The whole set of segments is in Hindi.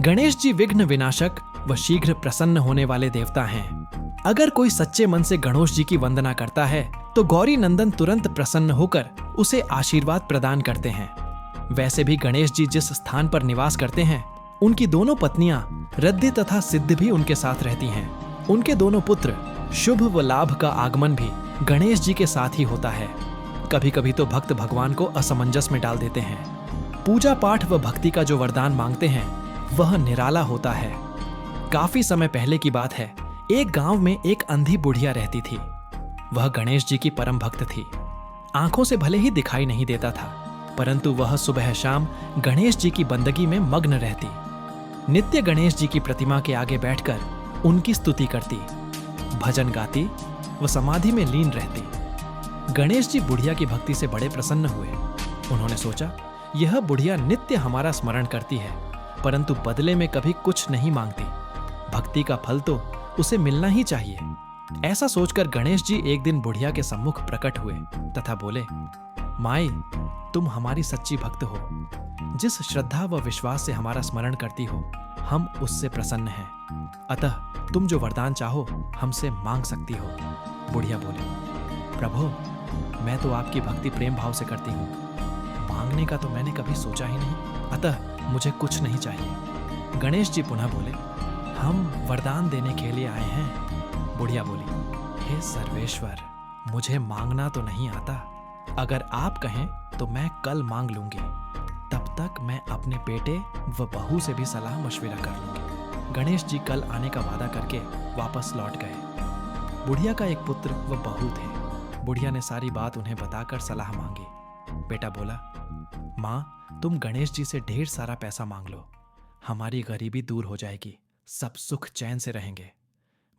गणेश जी विघ्न विनाशक व शीघ्र प्रसन्न होने वाले देवता हैं। अगर कोई सच्चे मन से गणेश जी की वंदना करता है तो गौरी नंदन तुरंत प्रसन्न होकर उसे आशीर्वाद प्रदान करते हैं। वैसे भी गणेश जी जिस स्थान पर निवास करते हैं उनकी दोनों पत्नियां रद्दी तथा सिद्ध भी उनके साथ रहती हैं। उनके दोनों पुत्र शुभ व लाभ का आगमन भी गणेश जी के साथ ही होता है। कभी कभी तो भक्त भगवान को असमंजस में डाल देते हैं। पूजा पाठ व भक्ति का जो वरदान मांगते हैं वह निराला होता है। काफी समय पहले की बात है, एक गांव में एक अंधी बुढ़िया रहती थी। वह गणेश जी की परम भक्त थी। आंखों से भले ही दिखाई नहीं देता था, परंतु वह सुबह शाम गणेश जी की बंदगी में मग्न रहती। नित्य गणेश जी की प्रतिमा के आगे बैठकर उनकी स्तुति करती, भजन गाती व समाधि में लीन रहती। गणेश जी बुढ़िया की भक्ति से बड़े प्रसन्न हुए। उन्होंने सोचा, यह बुढ़िया नित्य हमारा स्मरण करती है, परंतु बदले में कभी कुछ नहीं मांगती। भक्ति का फल तो उसे मिलना ही चाहिए। ऐसा सोचकर गणेश जी एक दिन बुढ़िया के सम्मुख प्रकट हुए तथा बोले, माई, तुम हमारी सच्ची भक्त हो। जिस श्रद्धा व विश्वास से हमारा स्मरण करती हो, हम उससे प्रसन्न हैं। अतः तुम जो वरदान चाहो हमसे मांग सकती हो। बुढ़िया बोली, प्रभु, मैं तो आपकी भक्ति प्रेम भाव से करती हूँ। मांगने का तो मैंने कभी सोचा ही नहीं, अतः मुझे कुछ नहीं चाहिए। गणेश जी पुनः बोले, हम वरदान देने के लिए आए हैं। बुढ़िया बोली, हे सर्वेश्वर, मुझे मांगना तो नहीं आता। अगर आप कहें तो मैं कल मांग लूंगी। तब तक मैं अपने बेटे व बहू से भी सलाह मशविरा कर लूंगी। गणेश जी कल आने का वादा करके वापस लौट गए। बुढ़िया का एक पुत्र व बहू थे। बुढ़िया ने सारी बात उन्हें बताकर सलाह मांगी। बेटा बोला, माँ, तुम गणेश जी से ढेर सारा पैसा मांग लो, हमारी गरीबी दूर हो जाएगी, सब सुख चैन से रहेंगे।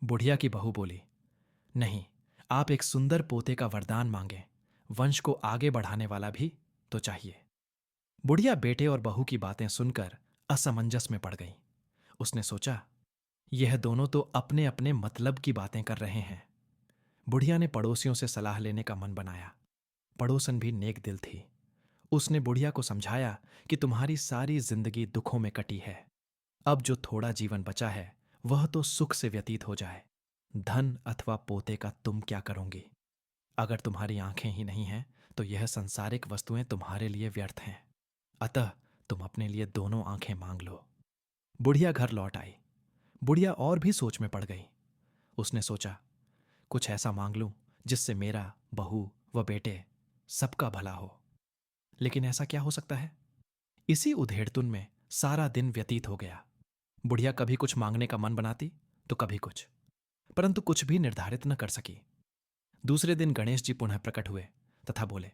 बुढ़िया की बहू बोली, नहीं, आप एक सुंदर पोते का वरदान मांगे, वंश को आगे बढ़ाने वाला भी तो चाहिए। बुढ़िया बेटे और बहू की बातें सुनकर असमंजस में पड़ गई। उसने सोचा, यह दोनों तो अपने अपने मतलब की बातें कर रहे हैं। बुढ़िया ने पड़ोसियों से सलाह लेने का मन बनाया। पड़ोसन भी नेक दिल थी। उसने बुढ़िया को समझाया कि तुम्हारी सारी जिंदगी दुखों में कटी है। अब जो थोड़ा जीवन बचा है वह तो सुख से व्यतीत हो जाए। धन अथवा पोते का तुम क्या करोगी? अगर तुम्हारी आंखें ही नहीं हैं तो यह सांसारिक वस्तुएं तुम्हारे लिए व्यर्थ हैं। अतः तुम अपने लिए दोनों आंखें मांग लो। बुढ़िया घर लौट आई। बुढ़िया और भी सोच में पड़ गई। उसने सोचा, कुछ ऐसा मांग लूं जिससे मेरा, बहू व बेटे सबका भला हो। लेकिन ऐसा क्या हो सकता है? इसी उधेड़तुन में सारा दिन व्यतीत हो गया। बुढ़िया कभी कुछ मांगने का मन बनाती तो कभी कुछ, परंतु कुछ भी निर्धारित न कर सकी। दूसरे दिन गणेश जी पुनः प्रकट हुए तथा बोले,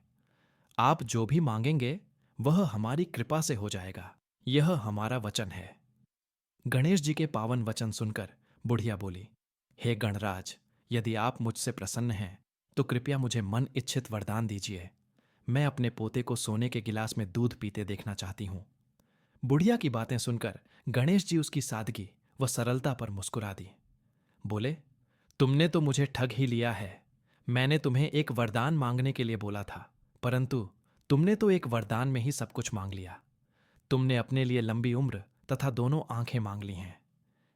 आप जो भी मांगेंगे वह हमारी कृपा से हो जाएगा, यह हमारा वचन है। गणेश जी के पावन वचन सुनकर बुढ़िया बोली, हे गणराज, यदि आप मुझसे प्रसन्न हैं तो कृपया मुझे मन इच्छित वरदान दीजिए। मैं अपने पोते को सोने के गिलास में दूध पीते देखना चाहती हूं। बुढ़िया की बातें सुनकर गणेश जी उसकी सादगी व सरलता पर मुस्कुरा दी। बोले, तुमने तो मुझे ठग ही लिया है। मैंने तुम्हें एक वरदान मांगने के लिए बोला था, परंतु तुमने तो एक वरदान में ही सब कुछ मांग लिया। तुमने अपने लिए लंबी उम्र तथा दोनों आंखें मांग ली हैं।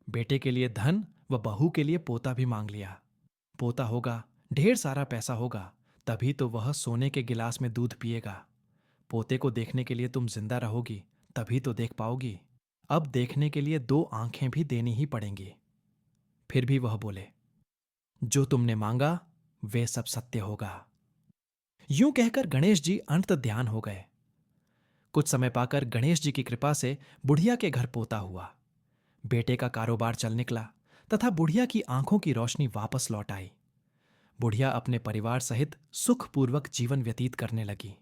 बेटे के लिए धन व बहू के लिए पोता भी मांग लिया। पोता होगा, ढेर सारा पैसा होगा, तभी तो वह सोने के गिलास में दूध पिएगा। पोते को देखने के लिए तुम जिंदा रहोगी, तभी तो देख पाओगी। अब देखने के लिए दो आंखें भी देनी ही पड़ेंगी। फिर भी वह बोले, जो तुमने मांगा वे सब सत्य होगा। यूं कहकर गणेश जी अंत ध्यान हो गए। कुछ समय पाकर गणेश जी की कृपा से बुढ़िया के घर पोता हुआ। बेटे का कारोबार चल निकला तथा बुढ़िया की आंखों की रोशनी वापस लौट आई। बुढ़िया अपने परिवार सहित सुखपूर्वक जीवन व्यतीत करने लगी।